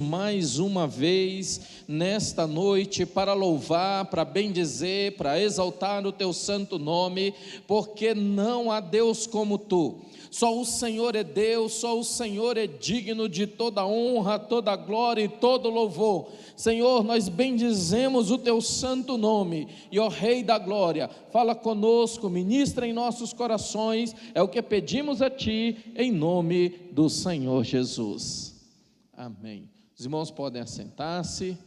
mais uma vez nesta noite para louvar, para bendizer, para exaltar o teu santo nome, porque não há Deus como tu. Só o Senhor é Deus, só o Senhor é digno de toda honra, toda glória e todo louvor. Senhor, nós bendizemos o teu santo nome, e ó Rei da glória, fala conosco, ministra em nossos corações, é o que pedimos a ti, em nome do Senhor Jesus. Amém. Os irmãos podem assentar-se,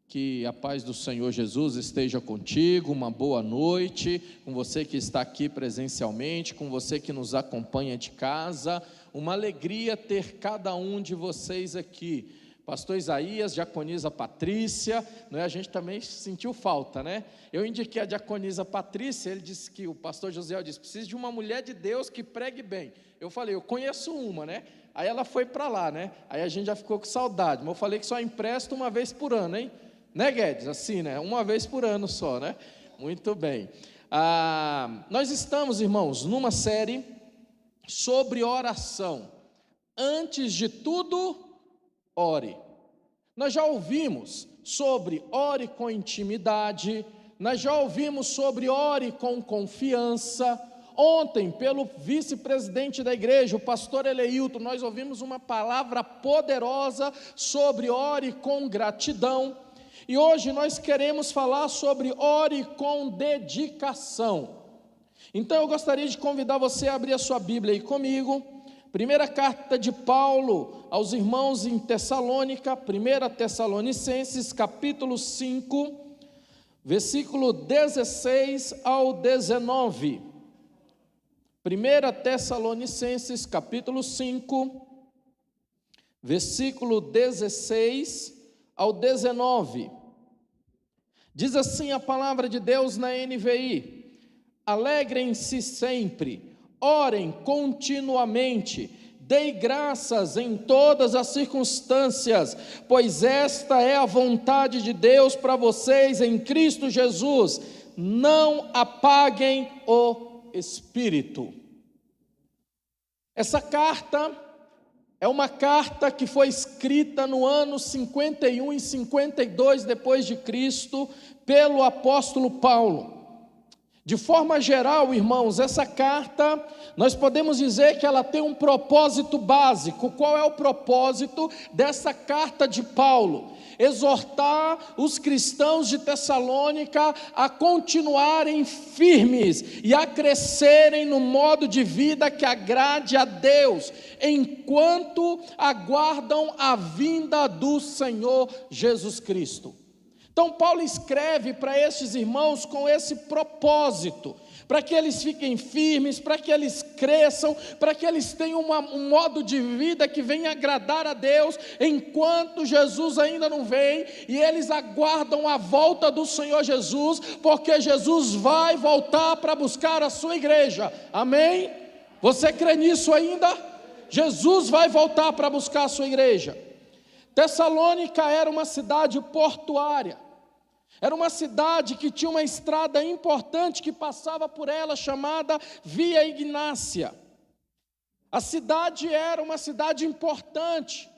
que a paz do Senhor Jesus esteja contigo, uma boa noite, com você que está aqui presencialmente, com você que nos acompanha de casa, uma alegria ter cada um de vocês aqui, pastor Isaías, diaconisa Patrícia, a gente também sentiu falta, né? Eu indiquei a diaconisa Patrícia, ele disse que, o pastor José disse, precisa de uma mulher de Deus que pregue bem. Eu falei, eu conheço uma, né? Aí ela foi para lá, né? Aí a gente já ficou com saudade, mas eu falei que só empresta uma vez por ano, hein? Né, Guedes? Assim, né? Uma vez por ano só, né? Muito bem. Nós estamos, irmãos, numa série sobre oração. Antes de tudo, ore. Nós já ouvimos sobre ore com intimidade, nós já ouvimos sobre ore com confiança. Ontem, pelo vice-presidente da igreja, o pastor Eleilton, nós ouvimos uma palavra poderosa sobre ore com gratidão. E hoje nós queremos falar sobre ore com dedicação. Então eu gostaria de convidar você a abrir a sua Bíblia aí comigo. Primeira carta de Paulo aos irmãos em Tessalônica, 1 Tessalonicenses, capítulo 5, versículo 16 ao 19. 1 Tessalonicenses, capítulo 5, versículo 16 ao 19. Diz assim a palavra de Deus na NVI: alegrem-se sempre, orem continuamente, dei graças em todas as circunstâncias, pois esta é a vontade de Deus para vocês em Cristo Jesus. Não apaguem o Espírito. Essa carta é uma carta que foi escrita no ano 51 e 52 depois de Cristo pelo apóstolo Paulo. De forma geral, irmãos, essa carta, nós podemos dizer que ela tem um propósito básico. Qual é o propósito dessa carta de Paulo? Exortar os cristãos de Tessalônica a continuarem firmes e a crescerem no modo de vida que agrade a Deus, enquanto aguardam a vinda do Senhor Jesus Cristo. Então Paulo escreve para estes irmãos com esse propósito, para que eles fiquem firmes, para que eles cresçam, para que eles tenham um modo de vida que venha agradar a Deus, enquanto Jesus ainda não vem, e eles aguardam a volta do Senhor Jesus, porque Jesus vai voltar para buscar a sua igreja, amém? Você crê nisso ainda? Jesus vai voltar para buscar a sua igreja. Tessalônica era uma cidade portuária, era uma cidade que tinha uma estrada importante que passava por ela, chamada Via Ignácia. A cidade era uma cidade importante,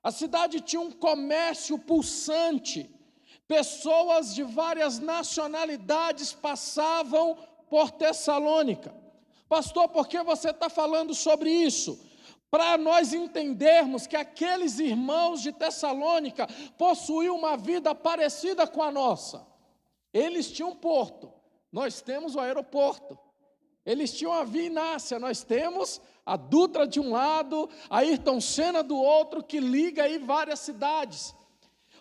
a cidade tinha um comércio pulsante, pessoas de várias nacionalidades passavam por Tessalônica. Pastor, por que você está falando sobre isso? Para nós entendermos que aqueles irmãos de Tessalônica possuíam uma vida parecida com a nossa. Eles tinham um porto, nós temos o aeroporto. Eles tinham a Via Ignácia, nós temos a Dutra de um lado, a Ayrton Senna do outro, que liga aí várias cidades.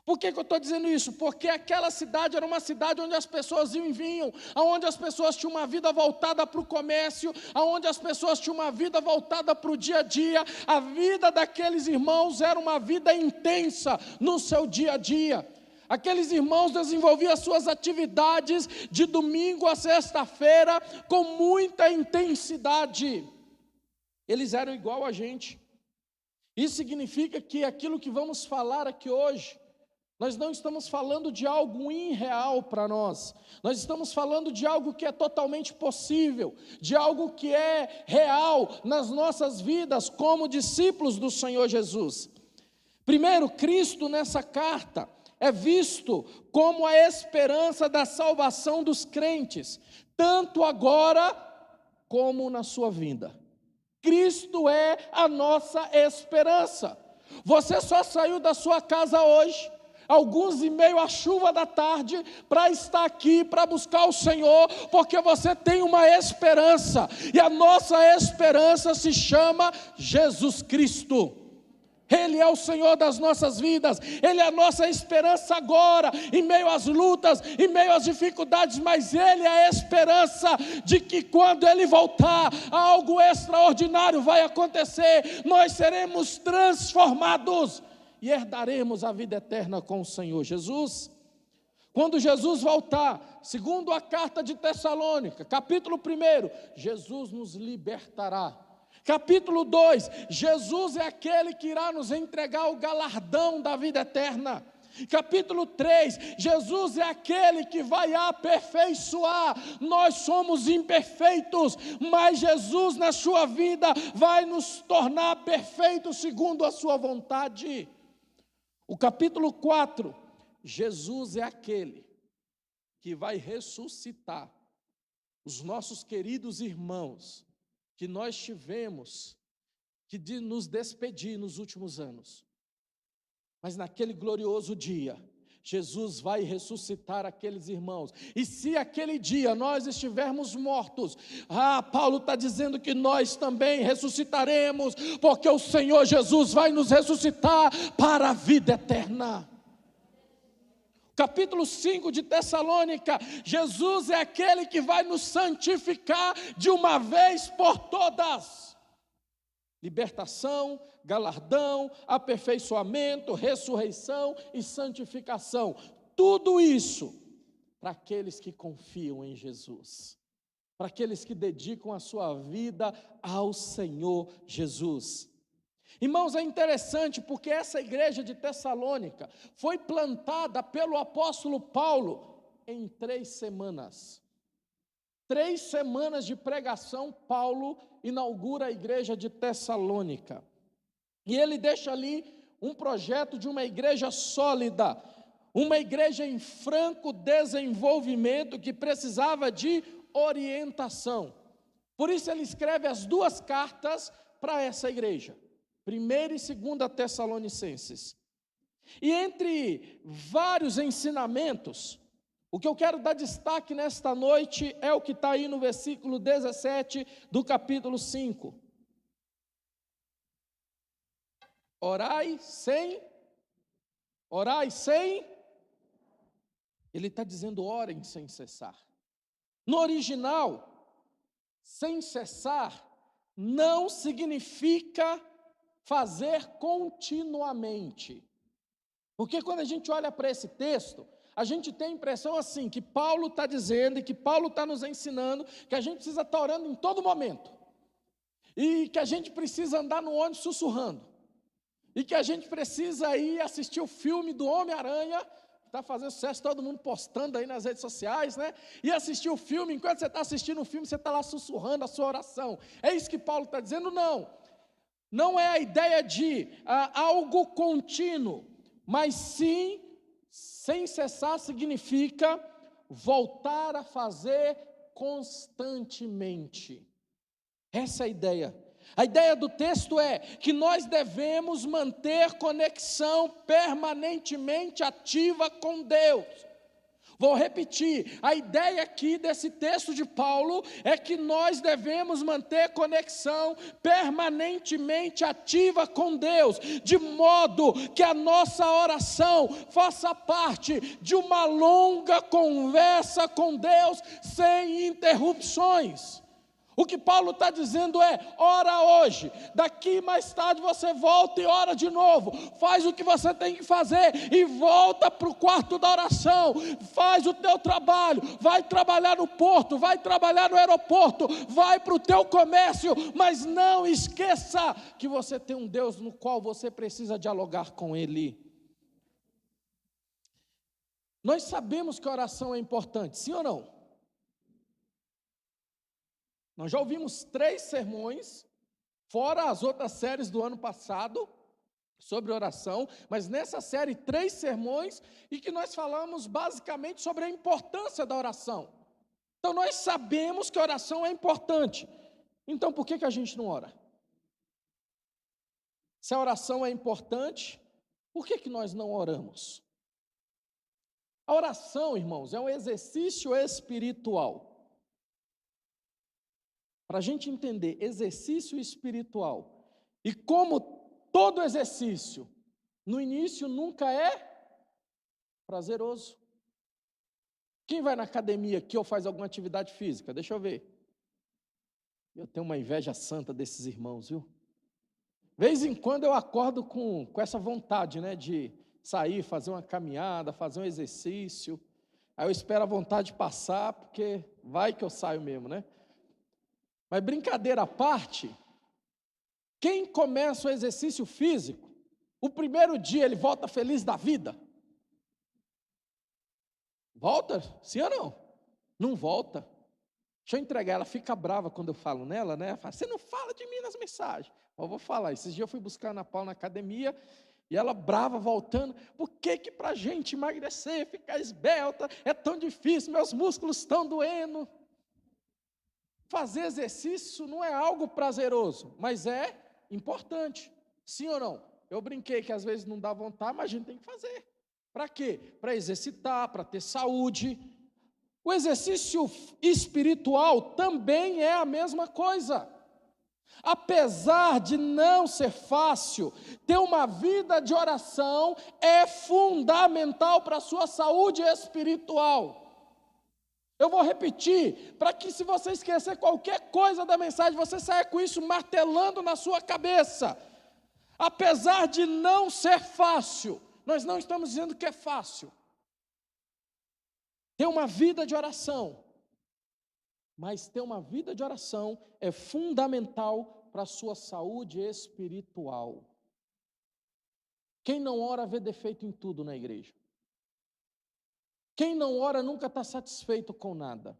Por que eu estou dizendo isso? Porque aquela cidade era uma cidade onde as pessoas iam e vinham, onde as pessoas tinham uma vida voltada para o comércio, onde as pessoas tinham uma vida voltada para o dia a dia. A vida daqueles irmãos era uma vida intensa no seu dia a dia. Aqueles irmãos desenvolviam as suas atividades de domingo a sexta-feira com muita intensidade. Eles eram igual a gente. Isso significa que aquilo que vamos falar aqui hoje, nós não estamos falando de algo irreal para nós, nós estamos falando de algo que é totalmente possível, de algo que é real nas nossas vidas como discípulos do Senhor Jesus. Primeiro, Cristo nessa carta é visto como a esperança da salvação dos crentes, tanto agora como na sua vinda. Cristo é a nossa esperança. Você só saiu da sua casa hoje, alguns em meio à chuva da tarde, para estar aqui, para buscar o Senhor, porque você tem uma esperança, e a nossa esperança se chama Jesus Cristo. Ele é o Senhor das nossas vidas, Ele é a nossa esperança agora, em meio às lutas, em meio às dificuldades, mas Ele é a esperança de que quando Ele voltar, algo extraordinário vai acontecer, nós seremos transformados e herdaremos a vida eterna com o Senhor Jesus. Quando Jesus voltar, segundo a carta de Tessalônica, capítulo 1, Jesus nos libertará. Capítulo 2, Jesus é aquele que irá nos entregar o galardão da vida eterna. Capítulo 3, Jesus é aquele que vai aperfeiçoar. Nós somos imperfeitos, mas Jesus na sua vida vai nos tornar perfeitos segundo a sua vontade. O capítulo 4, Jesus é aquele que vai ressuscitar os nossos queridos irmãos que nós tivemos que nos despedir nos últimos anos. Mas naquele glorioso dia, Jesus vai ressuscitar aqueles irmãos. E se aquele dia nós estivermos mortos, Paulo está dizendo que nós também ressuscitaremos, porque o Senhor Jesus vai nos ressuscitar para a vida eterna. Capítulo 5 de Tessalônica, Jesus é aquele que vai nos santificar de uma vez por todas. Libertação, galardão, aperfeiçoamento, ressurreição e santificação. Tudo isso para aqueles que confiam em Jesus, para aqueles que dedicam a sua vida ao Senhor Jesus. Irmãos, é interessante porque essa igreja de Tessalônica foi plantada pelo apóstolo Paulo em 3 semanas. 3 semanas de pregação, Paulo inaugura a igreja de Tessalônica. E ele deixa ali um projeto de uma igreja sólida, uma igreja em franco desenvolvimento que precisava de orientação. Por isso ele escreve as 2 cartas para essa igreja. 1ª e 2ª Tessalonicenses. E entre vários ensinamentos, o que eu quero dar destaque nesta noite é o que está aí no versículo 17 do capítulo 5. Orai sem. Ele está dizendo orem sem cessar. No original, sem cessar não significa fazer continuamente. Porque quando a gente olha para esse texto, a gente tem a impressão assim, que Paulo está dizendo e que Paulo está nos ensinando que a gente precisa estar orando em todo momento. E que a gente precisa andar no ônibus sussurrando. E que a gente precisa ir assistir o filme do Homem-Aranha, que está fazendo sucesso, todo mundo postando aí nas redes sociais, né? E assistir o filme, enquanto você está assistindo o filme, você está lá sussurrando a sua oração. É isso que Paulo está dizendo? Não. Não é a ideia de algo contínuo, mas sim, sem cessar significa voltar a fazer constantemente. Essa é a ideia. A ideia do texto é que nós devemos manter conexão permanentemente ativa com Deus. Vou repetir, a ideia aqui desse texto de Paulo é que nós devemos manter conexão permanentemente ativa com Deus, de modo que a nossa oração faça parte de uma longa conversa com Deus sem interrupções. O que Paulo está dizendo é, ora hoje, daqui mais tarde você volta e ora de novo, faz o que você tem que fazer e volta para o quarto da oração, faz o teu trabalho, vai trabalhar no porto, vai trabalhar no aeroporto, vai para o teu comércio, mas não esqueça que você tem um Deus no qual você precisa dialogar com Ele. Nós sabemos que a oração é importante, sim ou não? Nós já ouvimos 3 sermões, fora as outras séries do ano passado, sobre oração, mas nessa série 3 sermões, e que nós falamos basicamente sobre a importância da oração. Então nós sabemos que a oração é importante. Então por que a gente não ora? Se a oração é importante, por que nós não oramos? A oração, irmãos, é um exercício espiritual. Para a gente entender exercício espiritual, e como todo exercício, no início nunca é prazeroso. Quem vai na academia aqui ou faz alguma atividade física? Deixa eu ver. Eu tenho uma inveja santa desses irmãos, viu? Vez em quando eu acordo com essa vontade, né, de sair, fazer uma caminhada, fazer um exercício. Aí eu espero a vontade passar, porque vai que eu saio mesmo, né? Mas brincadeira à parte, quem começa o exercício físico, o primeiro dia ele volta feliz da vida? Volta? Sim ou não? Não volta. Deixa eu entregar, ela fica brava quando eu falo nela, né? Ela fala, você não fala de mim nas mensagens. Mas eu vou falar, esses dias eu fui buscar a Ana Paula na academia, e ela brava, voltando, por que para a gente emagrecer, ficar esbelta, é tão difícil, meus músculos estão doendo. Fazer exercício não é algo prazeroso, mas é importante, sim ou não? Eu brinquei que às vezes não dá vontade, mas a gente tem que fazer. Para quê? Para exercitar, para ter saúde. O exercício espiritual também é a mesma coisa. Apesar de não ser fácil, ter uma vida de oração é fundamental para a sua saúde espiritual. Eu vou repetir, para que se você esquecer qualquer coisa da mensagem, você saia com isso martelando na sua cabeça. Apesar de não ser fácil, nós não estamos dizendo que é fácil ter uma vida de oração, mas ter uma vida de oração é fundamental para a sua saúde espiritual. Quem não ora vê defeito em tudo na igreja. Quem não ora nunca está satisfeito com nada.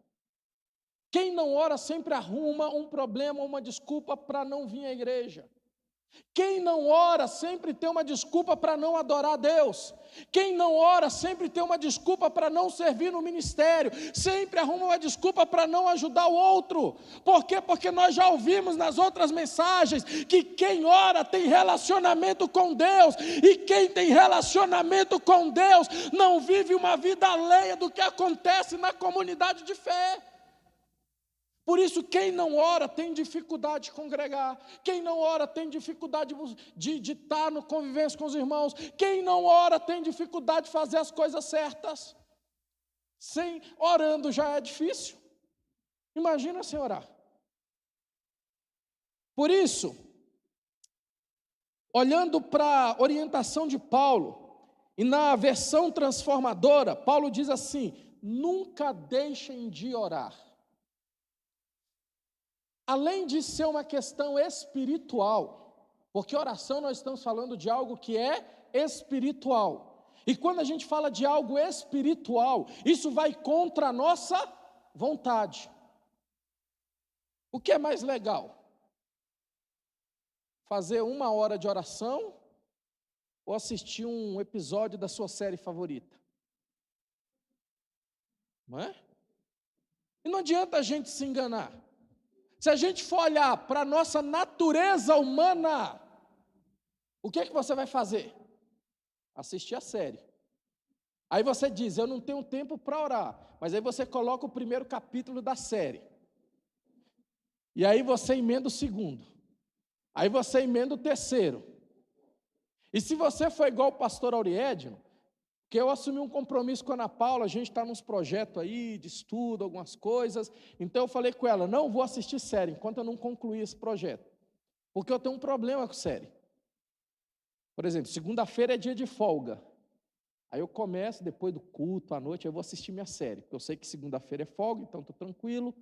Quem não ora sempre arruma um problema, uma desculpa para não vir à igreja. Quem não ora sempre tem uma desculpa para não adorar a Deus. Quem não ora sempre tem uma desculpa para não servir no ministério. Sempre arruma uma desculpa para não ajudar o outro. Por quê? Porque nós já ouvimos nas outras mensagens que quem ora tem relacionamento com Deus. E quem tem relacionamento com Deus não vive uma vida alheia do que acontece na comunidade de fé. Por isso, quem não ora tem dificuldade de congregar. Quem não ora tem dificuldade de estar no convivência com os irmãos. Quem não ora tem dificuldade de fazer as coisas certas. Sem orando já é difícil. Imagina sem orar. Por isso, olhando para a orientação de Paulo, e na versão transformadora, Paulo diz assim: nunca deixem de orar. Além de ser uma questão espiritual, porque oração nós estamos falando de algo que é espiritual. E quando a gente fala de algo espiritual, isso vai contra a nossa vontade. O que é mais legal? Fazer 1 hora de oração ou assistir um episódio da sua série favorita? Não é? E não adianta a gente se enganar. Se a gente for olhar para a nossa natureza humana, o que você vai fazer? Assistir a série. Aí você diz, eu não tenho tempo para orar, mas aí você coloca o primeiro capítulo da série. E aí você emenda o segundo. Aí você emenda o terceiro. E se você for igual o pastor Auriédino, que eu assumi um compromisso com a Ana Paula, a gente está nos projetos aí de estudo, algumas coisas, então eu falei com ela, não vou assistir série enquanto eu não concluir esse projeto, porque eu tenho um problema com série. Por exemplo, segunda-feira é dia de folga, aí eu começo, depois do culto, à noite, eu vou assistir minha série, porque eu sei que segunda-feira é folga, então estou tranquilo.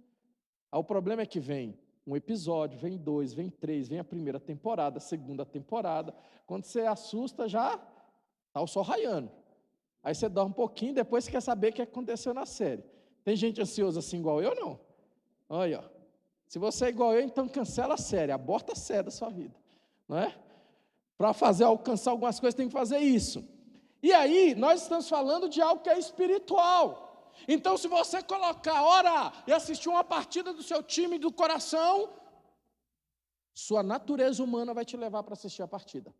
Aí o problema é que vem um episódio, vem 2, vem 3, vem a primeira temporada, a segunda temporada, quando você assusta já está o sol raiando. Aí você dorme um pouquinho, depois você quer saber o que aconteceu na série. Tem gente ansiosa assim igual eu, não? Olha, ó. Se você é igual eu, então cancela a série, aborta a série da sua vida. Não é? Para alcançar algumas coisas, tem que fazer isso. E aí, nós estamos falando de algo que é espiritual. Então, se você colocar, orar e assistir uma partida do seu time do coração, sua natureza humana vai te levar para assistir a partida.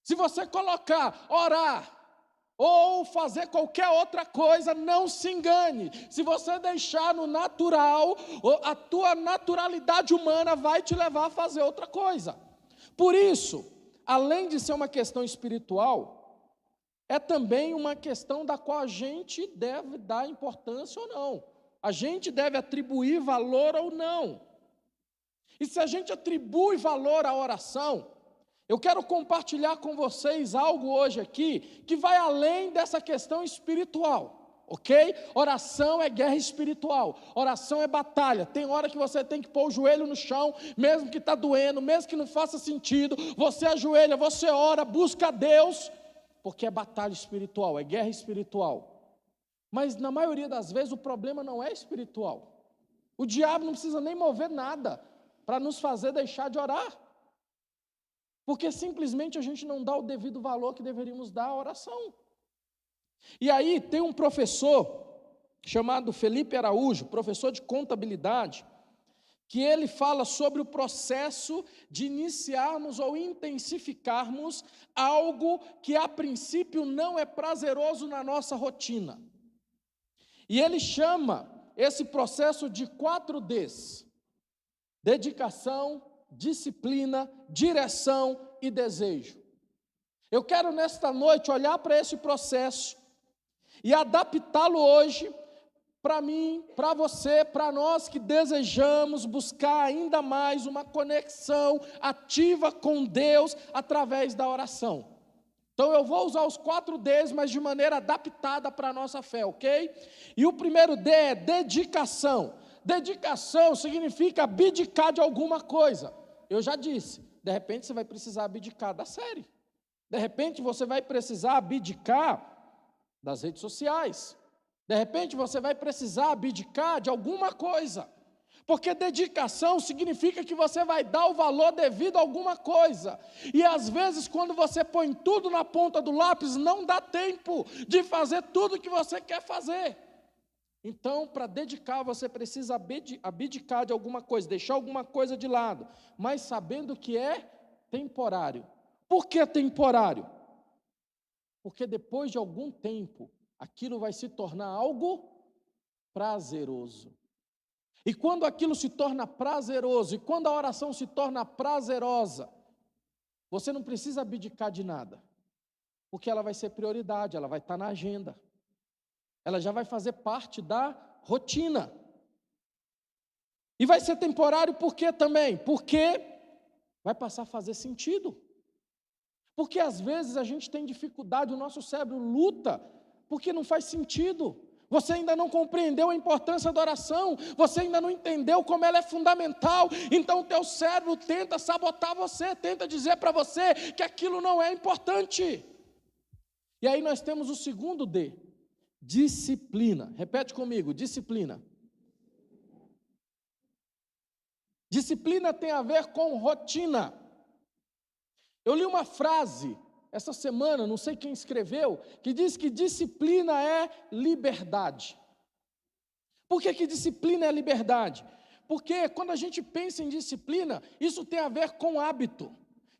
Se você colocar, orar, ou fazer qualquer outra coisa, não se engane. Se você deixar no natural, a tua naturalidade humana vai te levar a fazer outra coisa. Por isso, além de ser uma questão espiritual, é também uma questão da qual a gente deve dar importância ou não. A gente deve atribuir valor ou não. E se a gente atribui valor à oração, eu quero compartilhar com vocês algo hoje aqui que vai além dessa questão espiritual, ok? Oração é guerra espiritual, oração é batalha. Tem hora que você tem que pôr o joelho no chão, mesmo que está doendo, mesmo que não faça sentido, você ajoelha, você ora, busca a Deus, porque é batalha espiritual, é guerra espiritual. Mas na maioria das vezes o problema não é espiritual. O diabo não precisa nem mover nada para nos fazer deixar de orar. Porque simplesmente a gente não dá o devido valor que deveríamos dar à oração. E aí tem um professor chamado Felipe Araújo, professor de contabilidade, que ele fala sobre o processo de iniciarmos ou intensificarmos algo que a princípio não é prazeroso na nossa rotina. E ele chama esse processo de 4 Ds: dedicação, disciplina, direção e desejo. Eu quero nesta noite olhar para esse processo e adaptá-lo hoje para mim, para você, para nós que desejamos buscar ainda mais uma conexão ativa com Deus através da oração. Então eu vou usar os 4 Ds, mas de maneira adaptada para a nossa fé, ok? E o primeiro D é dedicação. Dedicação significa abdicar de alguma coisa. Eu já disse, de repente você vai precisar abdicar da série. De repente você vai precisar abdicar das redes sociais. De repente você vai precisar abdicar de alguma coisa. Porque dedicação significa que você vai dar o valor devido a alguma coisa. E às vezes quando você põe tudo na ponta do lápis, não dá tempo de fazer tudo o que você quer fazer. Então, para dedicar, você precisa abdicar de alguma coisa, deixar alguma coisa de lado, mas sabendo que é temporário. Por que temporário? Porque depois de algum tempo, aquilo vai se tornar algo prazeroso. E quando aquilo se torna prazeroso, e quando a oração se torna prazerosa, você não precisa abdicar de nada, porque ela vai ser prioridade, ela vai estar na agenda. Ela já vai fazer parte da rotina. E vai ser temporário por quê também? Porque vai passar a fazer sentido. Porque às vezes a gente tem dificuldade, o nosso cérebro luta, porque não faz sentido. Você ainda não compreendeu a importância da oração, você ainda não entendeu como ela é fundamental, então o teu cérebro tenta sabotar você, tenta dizer para você que aquilo não é importante. E aí nós temos o segundo D, disciplina. Repete comigo, disciplina. Disciplina tem a ver com rotina. Eu li uma frase essa semana, não sei quem escreveu, que diz que disciplina é liberdade. Por que disciplina é liberdade? Porque quando a gente pensa em disciplina, isso tem a ver com hábito.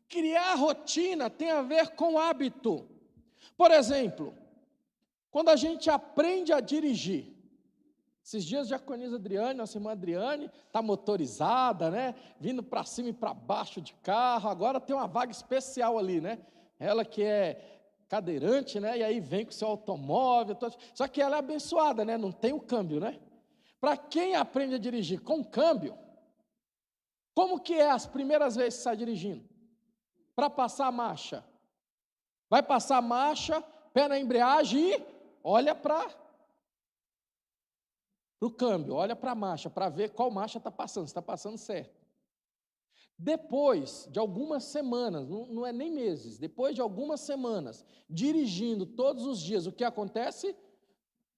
Criar rotina tem a ver com hábito. Por exemplo, quando a gente aprende a dirigir, esses dias a diaconisa Adriane, nossa irmã Adriane, está motorizada, né? Vindo para cima e para baixo de carro, agora tem uma vaga especial ali, né? Ela que é cadeirante, né? E aí vem com o seu automóvel, só que ela é abençoada, né? Não tem o câmbio, né? Para quem aprende a dirigir com câmbio, como que é as primeiras vezes que está dirigindo? Para passar a marcha. Vai passar a marcha, pé na embreagem e olha para o câmbio, olha para a marcha, para ver qual marcha está passando, se está passando certo. Depois de algumas semanas, não é nem meses, depois de algumas semanas, dirigindo todos os dias, o que acontece?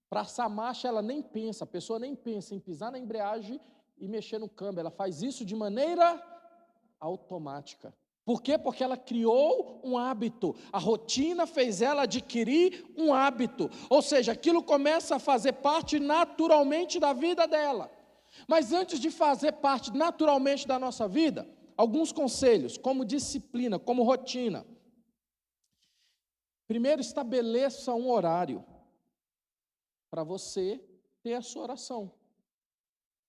Para essa marcha ela nem pensa, a pessoa nem pensa em pisar na embreagem e mexer no câmbio, ela faz isso de maneira automática. Por quê? Porque ela criou um hábito. A rotina fez ela adquirir um hábito. Ou seja, aquilo começa a fazer parte naturalmente da vida dela. Mas antes de fazer parte naturalmente da nossa vida, alguns conselhos, como disciplina, como rotina. Primeiro, estabeleça um horário para você ter a sua oração,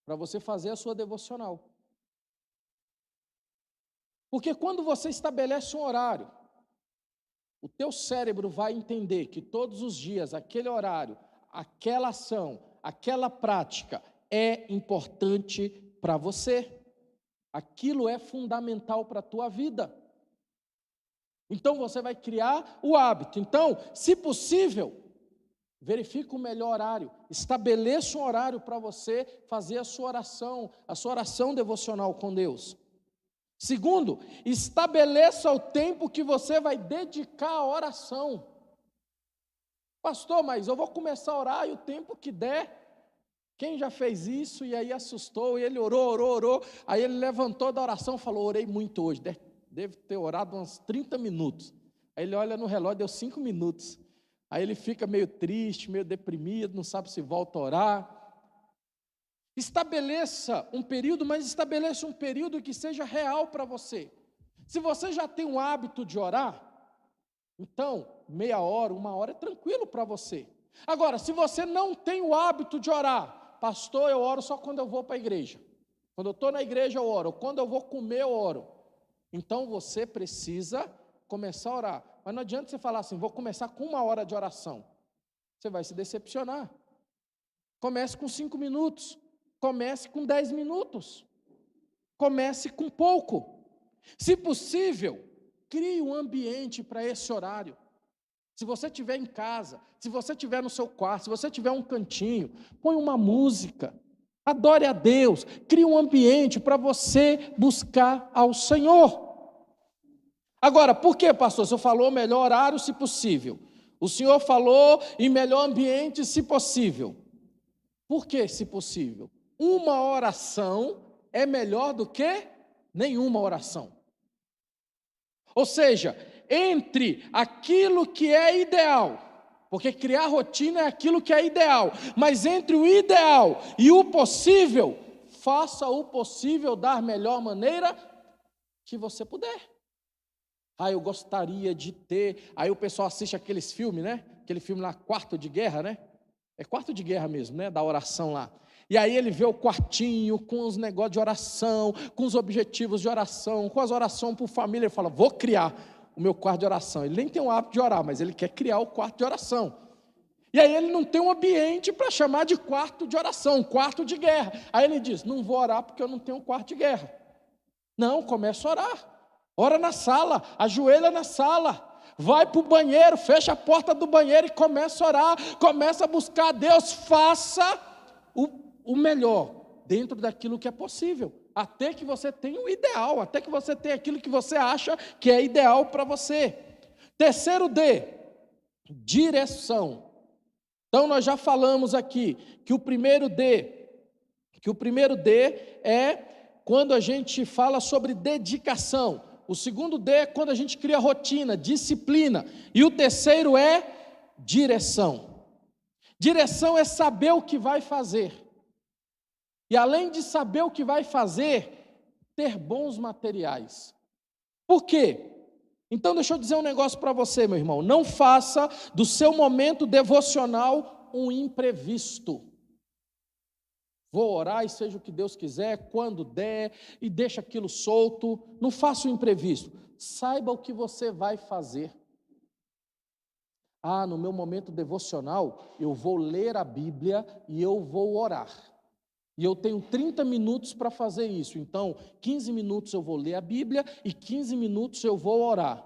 para você fazer a sua devocional. Porque quando você estabelece um horário, o teu cérebro vai entender que todos os dias, aquele horário, aquela ação, aquela prática é importante para você. Aquilo é fundamental para a tua vida. Então você vai criar o hábito. Então, se possível, verifique o melhor horário, estabeleça um horário para você fazer a sua oração devocional com Deus. Segundo, estabeleça o tempo que você vai dedicar à oração. Pastor, mas eu vou começar a orar e o tempo que der. Quem já fez isso e aí assustou, e ele orou, aí ele levantou da oração e falou, orei muito hoje, deve ter orado uns 30 minutos. Aí ele olha no relógio, deu 5 minutos. Aí ele fica meio triste, meio deprimido, não sabe se volta a orar. Estabeleça um período, mas estabeleça um período que seja real para você. Se você já tem um hábito de orar, então, meia hora, 1 hora é tranquilo para você. Agora, se você não tem o hábito de orar, pastor, eu oro só quando eu vou para a igreja. Quando eu estou na igreja eu oro, quando eu vou comer eu oro. Então você precisa começar a orar. Mas não adianta você falar assim, vou começar com 1 hora de oração. Você vai se decepcionar. Comece com 5 minutos. Comece com 10 minutos. Comece com pouco. Se possível, crie um ambiente para esse horário. Se você estiver em casa, se você estiver no seu quarto, se você tiver um cantinho, põe uma música, adore a Deus, crie um ambiente para você buscar ao Senhor. Agora, por que, pastor? O senhor falou melhor horário, se possível. O senhor falou em melhor ambiente, se possível. Por que, se possível? Uma oração é melhor do que nenhuma oração. Ou seja, entre aquilo que é ideal, porque criar rotina é aquilo que é ideal, mas entre o ideal e o possível, faça o possível da melhor maneira que você puder. Eu gostaria de ter, aí o pessoal assiste aqueles filmes, né? Aquele filme lá, Quarto de Guerra, né? É Quarto de Guerra mesmo, né? Da oração lá. E aí ele vê o quartinho com os negócios de oração, com os objetivos de oração, com as orações por família. Ele fala, vou criar o meu quarto de oração. Ele nem tem o hábito de orar, mas ele quer criar o quarto de oração. E aí ele não tem um ambiente para chamar de quarto de oração, quarto de guerra. Aí ele diz, não vou orar porque eu não tenho um quarto de guerra. Não, começa a orar. Ora na sala, ajoelha na sala. Vai para o banheiro, fecha a porta do banheiro e começa a orar. Começa a buscar a Deus, faça o melhor dentro daquilo que é possível, até que você tenha o ideal, até que você tenha aquilo que você acha que é ideal para você. Terceiro D, direção. Então nós já falamos aqui que o primeiro D é quando a gente fala sobre dedicação. O segundo D é quando a gente cria rotina, disciplina, e o terceiro é direção. Direção é saber o que vai fazer. E além de saber o que vai fazer, ter bons materiais. Por quê? Então deixa eu dizer um negócio para você, meu irmão. Não faça do seu momento devocional um imprevisto. Vou orar e seja o que Deus quiser, quando der, e deixa aquilo solto. Não faça o imprevisto. Saiba o que você vai fazer. No meu momento devocional, eu vou ler a Bíblia e eu vou orar. E eu tenho 30 minutos para fazer isso. Então, 15 minutos eu vou ler a Bíblia e 15 minutos eu vou orar.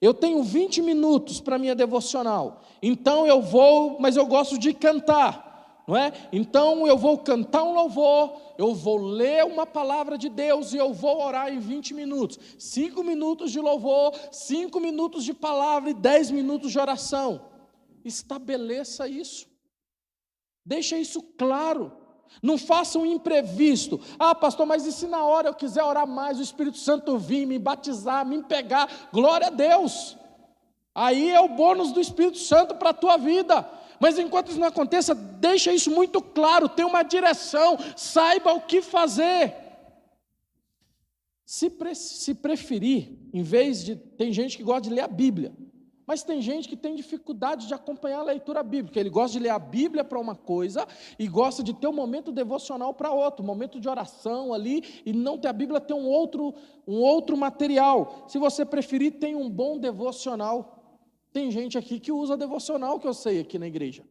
Eu tenho 20 minutos para minha devocional. Então eu vou, mas eu gosto de cantar, não é? Então eu vou cantar um louvor, eu vou ler uma palavra de Deus e eu vou orar em 20 minutos. 5 minutos de louvor, 5 minutos de palavra e 10 minutos de oração. Estabeleça isso. Deixa isso claro. Não faça um imprevisto. Ah, pastor, mas e se na hora eu quiser orar mais, o Espírito Santo vir, me batizar, me pegar? Glória a Deus. Aí é o bônus do Espírito Santo para a tua vida. Mas enquanto isso não aconteça, deixa isso muito claro, tem uma direção, saiba o que fazer. Se preferir, em vez de... Tem gente que gosta de ler a Bíblia, mas tem gente que tem dificuldade de acompanhar a leitura bíblica. Ele gosta de ler a Bíblia para uma coisa e gosta de ter um momento devocional para outro, um momento de oração ali, e não ter a Bíblia, ter um outro material. Se você preferir, tem um bom devocional. Tem gente aqui que usa devocional, que eu sei aqui na igreja.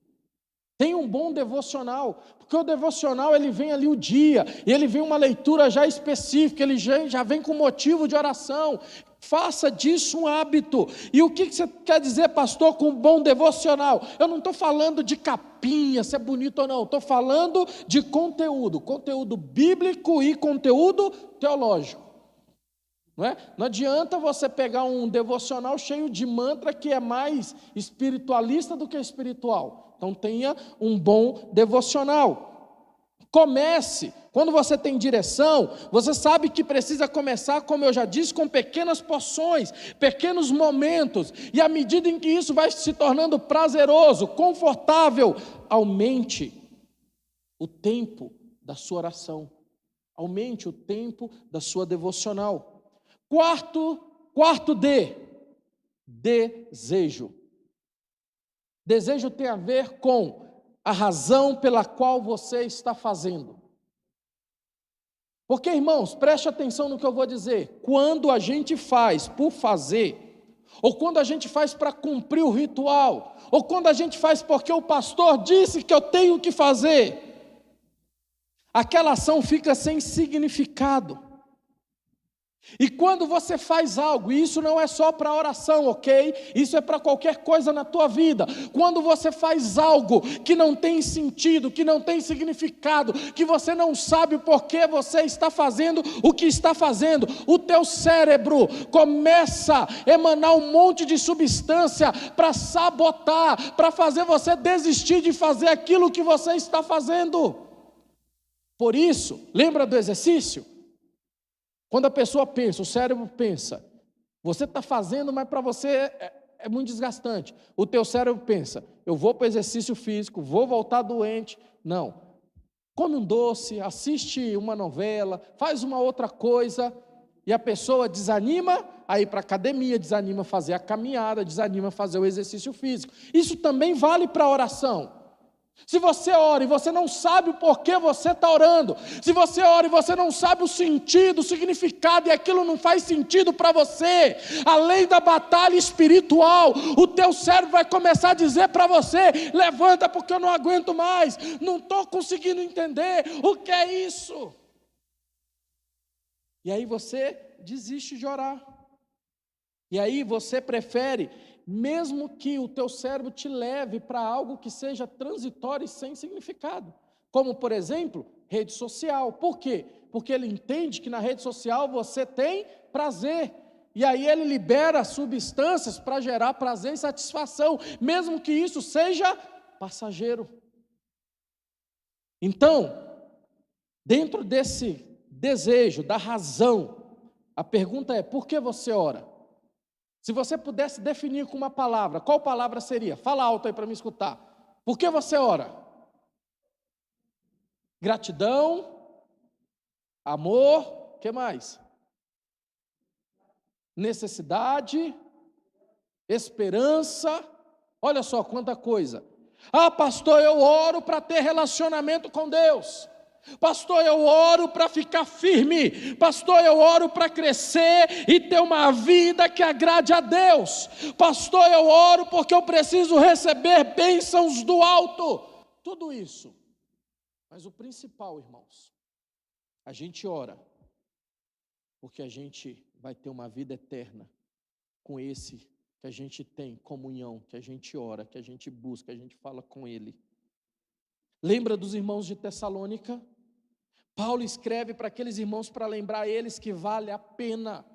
Tem um bom devocional, porque o devocional ele vem ali o dia, e ele vem uma leitura já específica, ele já vem com motivo de oração. Faça disso um hábito. E o que você quer dizer, pastor, com um bom devocional? Eu não estou falando de capinha, se é bonito ou não, estou falando de conteúdo bíblico e conteúdo teológico. Não adianta você pegar um devocional cheio de mantra que é mais espiritualista do que espiritual. Então tenha um bom devocional. Comece. Quando você tem direção, você sabe que precisa começar, como eu já disse, com pequenas porções, pequenos momentos. E à medida em que isso vai se tornando prazeroso, confortável, aumente o tempo da sua oração. Aumente o tempo da sua devocional. Quarto D, desejo. Desejo tem a ver com a razão pela qual você está fazendo. Porque, irmãos, preste atenção no que eu vou dizer. Quando a gente faz por fazer, ou quando a gente faz para cumprir o ritual, ou quando a gente faz porque o pastor disse que eu tenho que fazer, aquela ação fica sem significado. E quando você faz algo, e isso não é só para oração, ok? Isso é para qualquer coisa na tua vida. Quando você faz algo que não tem sentido, que não tem significado, que você não sabe por que você está fazendo o que está fazendo, o teu cérebro começa a emanar um monte de substância para sabotar, para fazer você desistir de fazer aquilo que você está fazendo. Por isso, lembra do exercício? Quando a pessoa pensa, o cérebro pensa, você está fazendo, mas para você é muito desgastante. O teu cérebro pensa, eu vou para o exercício físico, vou voltar doente. Não. Come um doce, assiste uma novela, faz uma outra coisa, e a pessoa desanima a ir para a academia, desanima a fazer a caminhada, desanima a fazer o exercício físico. Isso também vale para a oração. Se você ora e você não sabe o porquê você está orando, se você ora e você não sabe o sentido, o significado, e aquilo não faz sentido para você, além da batalha espiritual, o teu cérebro vai começar a dizer para você, levanta porque eu não aguento mais, não estou conseguindo entender o que é isso. E aí você desiste de orar, e aí você prefere, mesmo que o teu cérebro te leve para algo que seja transitório e sem significado, como por exemplo, rede social. Por quê? Porque ele entende que na rede social você tem prazer, e aí ele libera substâncias para gerar prazer e satisfação, mesmo que isso seja passageiro. Então, dentro desse desejo, da razão, a pergunta é, por que você ora? Se você pudesse definir com uma palavra, qual palavra seria? Fala alto aí para me escutar. Por que você ora? Gratidão, amor, o que mais? Necessidade, esperança, olha só quanta coisa. Ah, pastor, eu oro para ter relacionamento com Deus. Pastor, eu oro para ficar firme. Pastor, eu oro para crescer e ter uma vida que agrade a Deus. Pastor, eu oro porque eu preciso receber bênçãos do alto. Tudo isso. Mas o principal, irmãos, a gente ora porque a gente vai ter uma vida eterna com esse que a gente tem comunhão, que a gente ora, que a gente busca, que a gente fala com Ele. Lembra dos irmãos de Tessalônica? Paulo escreve para aqueles irmãos para lembrar eles que vale a pena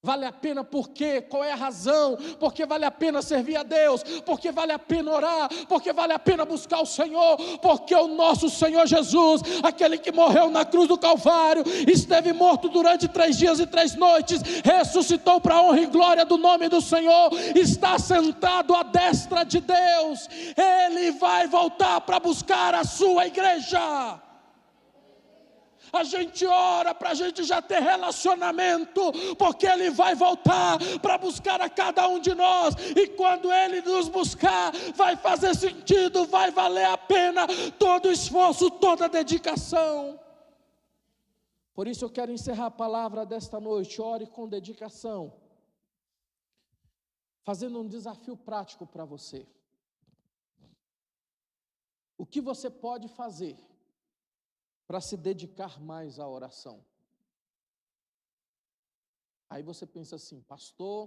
Vale a pena por quê? Qual é a razão? Porque vale a pena servir a Deus, porque vale a pena orar, porque vale a pena buscar o Senhor, porque o nosso Senhor Jesus, aquele que morreu na cruz do Calvário, esteve morto durante 3 dias e 3 noites, ressuscitou para a honra e glória do nome do Senhor, está sentado à destra de Deus, Ele vai voltar para buscar a sua igreja. A gente ora para a gente já ter relacionamento, porque Ele vai voltar para buscar a cada um de nós, e quando Ele nos buscar, vai fazer sentido, vai valer a pena todo o esforço, toda a dedicação. Por isso eu quero encerrar a palavra desta noite, ore com dedicação, fazendo um desafio prático para você. O que você pode fazer para se dedicar mais à oração? Aí você pensa assim, pastor,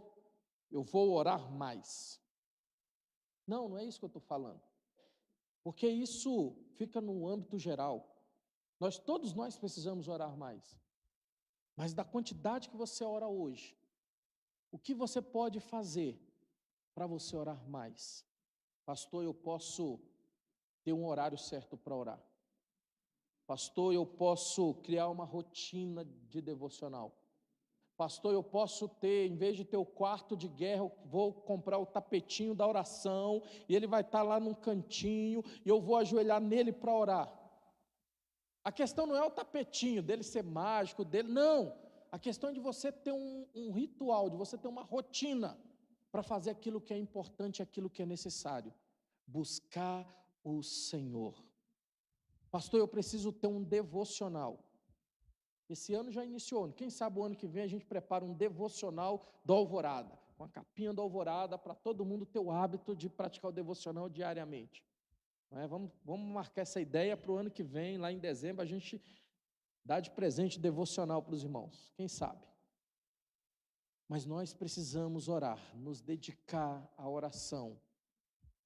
eu vou orar mais. Não, não é isso que eu estou falando. Porque isso fica no âmbito geral. Todos nós precisamos orar mais. Mas da quantidade que você ora hoje, o que você pode fazer para você orar mais? Pastor, eu posso ter um horário certo para orar. Pastor, eu posso criar uma rotina de devocional. Pastor, eu posso ter, em vez de ter o quarto de guerra, eu vou comprar o tapetinho da oração, e ele vai estar lá num cantinho, e eu vou ajoelhar nele para orar. A questão não é o tapetinho, dele ser mágico, não. A questão é de você ter um ritual, de você ter uma rotina, para fazer aquilo que é importante, aquilo que é necessário. Buscar o Senhor. Pastor, eu preciso ter um devocional. Esse ano já iniciou, quem sabe o ano que vem a gente prepara um devocional do Alvorada, com a capinha do Alvorada, para todo mundo ter o hábito de praticar o devocional diariamente. Vamos marcar essa ideia para o ano que vem, lá em dezembro, a gente dá de presente devocional para os irmãos, quem sabe. Mas nós precisamos orar, nos dedicar à oração,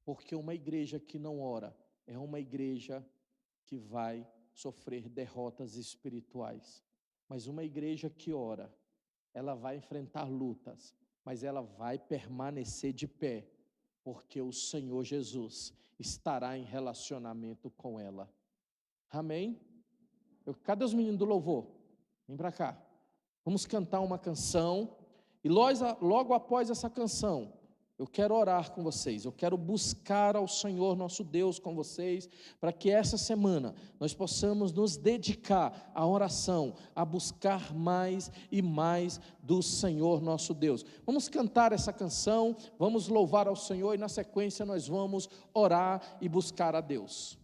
porque uma igreja que não ora é uma igreja que vai sofrer derrotas espirituais. Mas uma igreja que ora, ela vai enfrentar lutas, mas ela vai permanecer de pé, porque o Senhor Jesus estará em relacionamento com ela. Amém? Cadê os meninos do louvor? Vem para cá. Vamos cantar uma canção, e logo após essa canção, eu quero orar com vocês, eu quero buscar ao Senhor nosso Deus com vocês, para que essa semana nós possamos nos dedicar à oração, a buscar mais e mais do Senhor nosso Deus. Vamos cantar essa canção, vamos louvar ao Senhor, e na sequência nós vamos orar e buscar a Deus.